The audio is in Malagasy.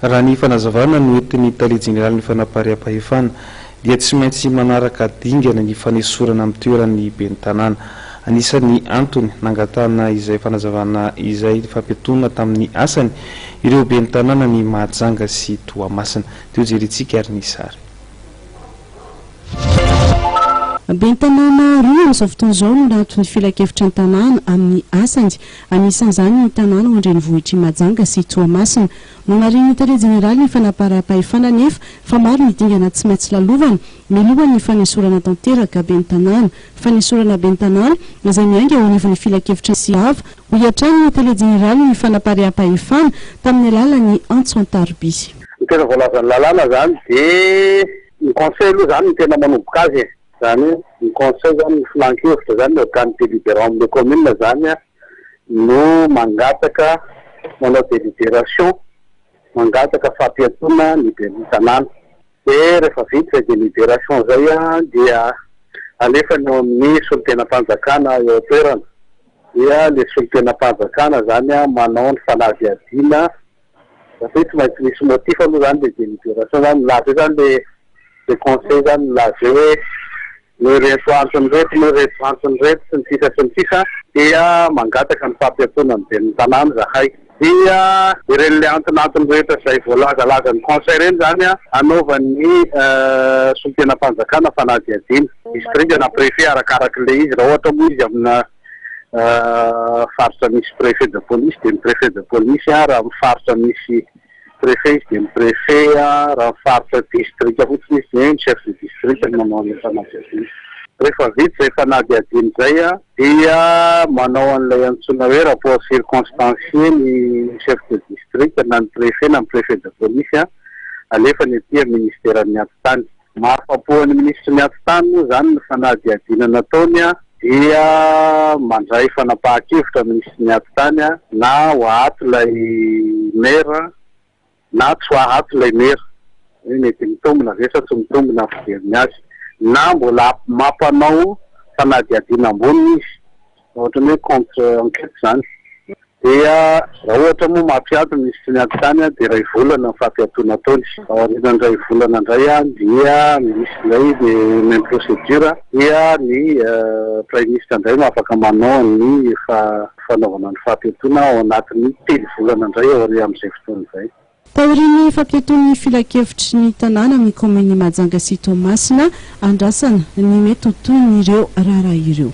raha ny fanazavana no entiny tale jeneraly ny fanapariam-pahefana dia tsy maintsy manaraka dingana ny fanesorana amin'ny toeran'ny ben'ny tanàna. Anisan'ny antony nangatana izay fanazavana izay fampiatona tamin'ny asany ireo ben'ny tanàna ny Mahajanga sy Toamasina. Teo jerentsika ary ny sary. Ben'ny tanàna roa amin'izao fotoana izao no nahaton'ny filakevitra ny tanàna amin'ny asany. Anisan'izany ny tanàna ao an-drenivohitry Mahajanga sy Toamasina. No narin'ny tare jeneraly ny fanapariam-pahefana nefa fa maro ny dingana tsy maintsy lalovana milohany ny fanesorana tanteraka ben'ny tanàna. Fanesorana ben'ny tanàna izay miainga ao anivon'ny filakevitra sy ava ho hiatrany ny tare jeneraly ny fanapariam-pahefana tamin'ny alalan'ny Antso Antaroby. Ny tena voalazan'ny lalàna zany dia ny conseil aloha zany ny tena manomboka azy. Zany ny conseil zany ny filan-kevitra zany ny organe délibérant amin'ny commune zany no mangataka manao délibération mangataka fampiatona ny ben'ny tanàna. Dia rehefa vita izay délibération zay dia alefany eo amin'ny solon-tenam-panjakana eo an-toerana. Dia le solon-tenam-panjakana zany manao ny fanadihadiana satria tsy maintsy misy motif aloha zany le délibération zany milaza zany le conseil zany milaza hoe no reto antony reto no reto antony reto sy ny sisa dia mangataka ny fampiatona ny ben'ny tanàna zahay. Dia ireny le antonantony rehetra izay voalazalaza ny conseil reny zany anaovan'ny solon-tenam-panjakana fanadihadiana. District na préfet arakarak'le izy raha ohatra moa izy amina faritra misy préfet de police dia ny préfet de police raha amin'ny faritra misy préfet izy dia ny préfet raha faritra district fotsiny izy dia ny chef de district manao ny fanadihadiana. Rehefa vita izay fanadihadiana zay dia manao an'ilay antsoina hoe rapport circonstancié ny chef de district na ny préfet de police alefany etỳ ministère-ny atitany. Mahafapo-ny ministre ny atitany moa zany ny fanadihadiana nataony dia mandray fanapahan-kevitra ministre ny atitany na ho ato ilay maire na tsy ho ato ilay maire. Mety mitombina ve sa tsy mitombina fiveriny azy na mbola mampanao fanadihadiana amboniny izy ohatra hoe contre enquête zany. Dia raha ohatra moa mampiato ministre ny atitany dia iray volana ny fampiatona ataony. Aorianany iray volana indray dia misy ilay même procédure dia ny prime ministre indray no afaka manao ny fanaovana ny fampiatona ao anatin'ny 3 volana indray aoriana amin'izay fotoana izay. Taorian'ny fampiaton'ny filakevitry ny tanàna amin'ny commune Mahajanga sy Toamasina andrasana ny mety ho toy ireo raharaha ireo.